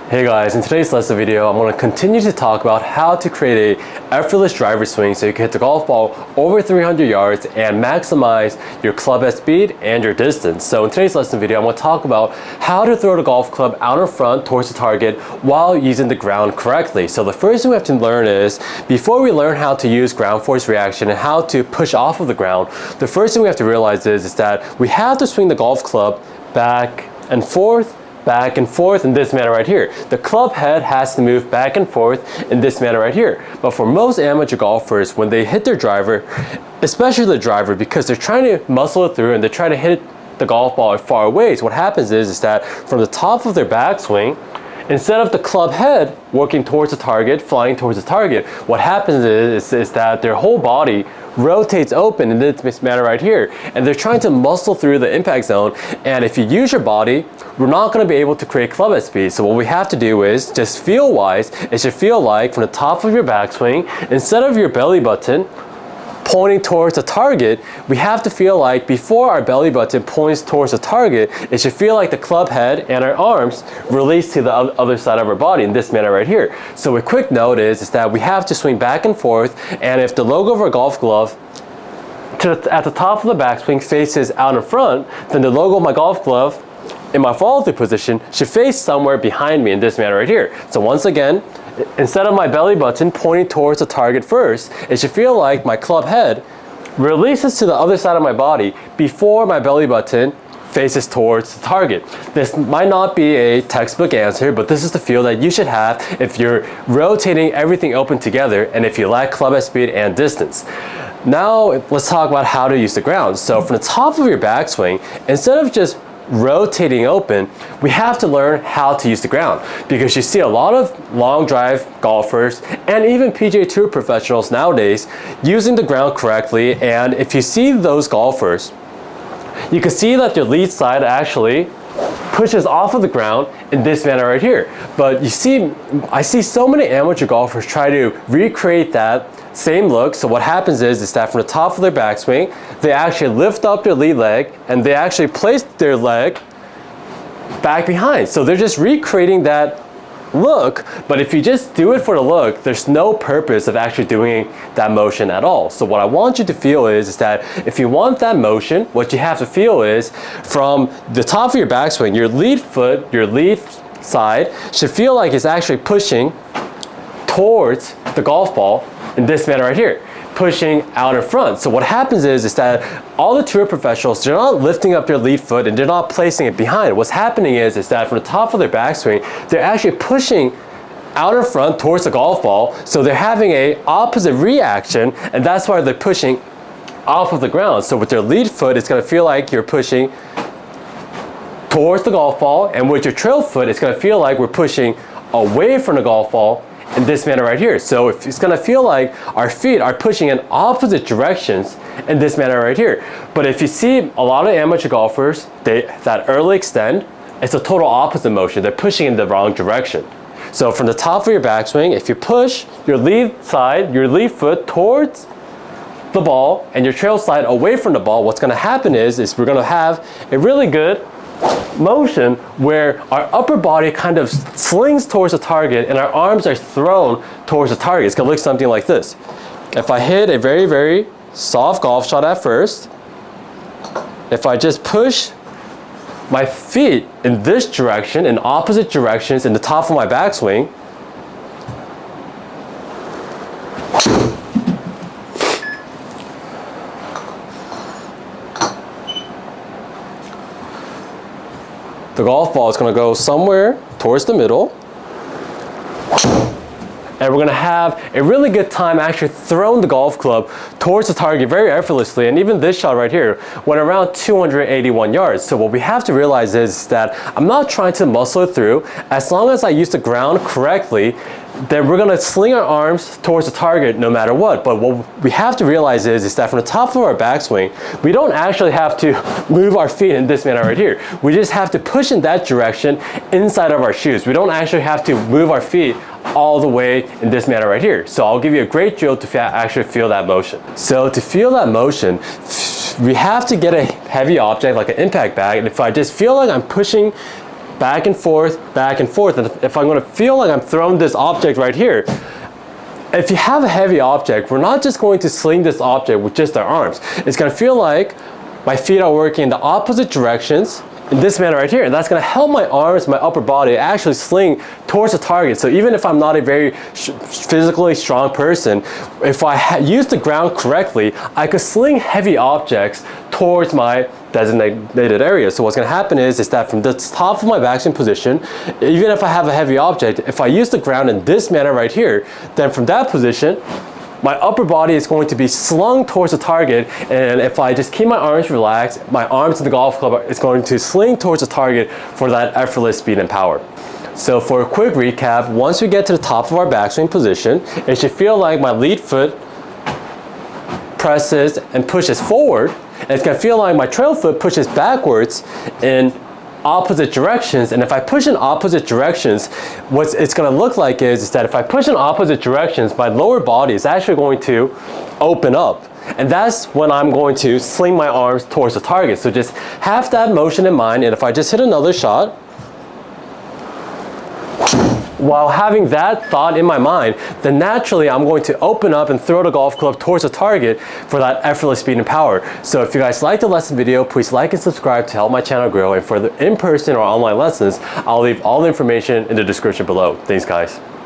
Hey guys, in today's lesson video, I'm going to continue to talk about how to create a effortless driver swing so you can hit the golf ball over 300 yards and maximize your club head speed and your distance. So in today's lesson video, I'm going to talk about how to throw the golf club out in front towards the target while using the ground correctly. So the first thing we have to learn is, before we learn how to use ground force reaction and how to push off of the ground, the first thing we have to realize is that we have to swing the golf club back and forth in this manner right here. The club head has to move back and forth in this manner right here. But for most amateur golfers, when they hit their driver, especially the driver, because they're trying to muscle it through and they're trying to hit the golf ball at far ways, what happens is that from the top of their backswing, instead of the club head working towards the target, flying towards the target, what happens is that their whole body rotates open in this manner right here, and they're trying to muscle through the impact zone. And if you use your body, we're not going to be able to create club head speed. So what we have to do is, just feel wise, it should feel like from the top of your backswing, instead of your belly button pointing towards the target, we have to feel like before our belly button points towards the target, it should feel like the club head and our arms release to the other side of our body in this manner right here. So a quick note is that we have to swing back and forth, and if the logo of our golf glove at the top of the backswing faces out in front, then the logo of my golf glove in my follow-through position should face somewhere behind me in this manner right here. So once again, instead of my belly button pointing towards the target first, it should feel like my club head releases to the other side of my body before my belly button faces towards the target. This might not be a textbook answer, but this is the feel that you should have if you're rotating everything open together and if you lack club head speed and distance. Now let's talk about how to use the ground. So from the top of your backswing, instead of just rotating open, we have to learn how to use the ground, because you see a lot of long drive golfers and even PGA Tour professionals nowadays using the ground correctly. And if you see those golfers, you can see that their lead side actually pushes off of the ground in this manner right here. But you see, I see so many amateur golfers try to recreate that same look. So what happens is that from the top of their backswing, they actually lift up their lead leg and they actually place their leg back behind. So they're just recreating that look, but if you just do it for the look, there's no purpose of actually doing that motion at all. So what I want you to feel is that if you want that motion, what you have to feel is from the top of your backswing, your lead foot, your lead side should feel like it's actually pushing towards the golf ball in this manner right here, pushing out in front. So what happens is that all the tour professionals, they're not lifting up their lead foot and they're not placing it behind. What's happening is that from the top of their backswing, they're actually pushing out in front towards the golf ball. So they're having a opposite reaction, and that's why they're pushing off of the ground. So with their lead foot, it's going to feel like you're pushing towards the golf ball, and with your trail foot, it's going to feel like we're pushing away from the golf ball in this manner right here. So if it's going to feel like our feet are pushing in opposite directions in this manner right here. But if you see a lot of amateur golfers, that early extend, it's a total opposite motion. They're pushing in the wrong direction. So from the top of your backswing, if you push your lead side, your lead foot towards the ball and your trail slide away from the ball, what's going to happen is we're going to have a really good motion where our upper body kind of slings towards the target and our arms are thrown towards the target. It's going to look something like this. If I hit a very, very soft golf shot at first, if I just push my feet in this direction, in opposite directions in the top of my backswing, the golf ball is going to go somewhere towards the middle, and we're going to have a really good time actually throwing the golf club towards the target very effortlessly. And even this shot right here went around 281 yards. So what we have to realize is that I'm not trying to muscle it through. As long as I use the ground correctly, then we're going to sling our arms towards the target no matter what. But what we have to realize is that from the top of our backswing, we don't actually have to move our feet in this manner right here. We just have to push in that direction inside of our shoes. We don't actually have to move our feet all the way in this manner right here. So I'll give you a great drill to actually feel that motion. So to feel that motion, we have to get a heavy object like an impact bag, and if I just feel like I'm pushing back and forth, back and forth. And if I'm gonna feel like I'm throwing this object right here, if you have a heavy object, we're not just going to sling this object with just our arms. It's gonna feel like my feet are working in the opposite directions in this manner right here, and that's gonna help my arms, my upper body actually sling towards the target. So even if I'm not a very physically strong person, if I use the ground correctly, I could sling heavy objects towards my designated area. So what's gonna happen is that from the top of my backswing position, even if I have a heavy object, if I use the ground in this manner right here, then from that position, my upper body is going to be slung towards the target, and if I just keep my arms relaxed, my arms in the golf club is going to sling towards the target for that effortless speed and power. So for a quick recap, once we get to the top of our backswing position, it should feel like my lead foot presses and pushes forward, and it's gonna feel like my trail foot pushes backwards in opposite directions. And if I push in opposite directions, what it's going to look like is that if I push in opposite directions, my lower body is actually going to open up, and that's when I'm going to sling my arms towards the target. So just have that motion in mind, and if I just hit another shot while having that thought in my mind, then naturally I'm going to open up and throw the golf club towards the target for that effortless speed and power. So if you guys liked the lesson video, please like and subscribe to help my channel grow. And for the in-person or online lessons, I'll leave all the information in the description below. Thanks, guys.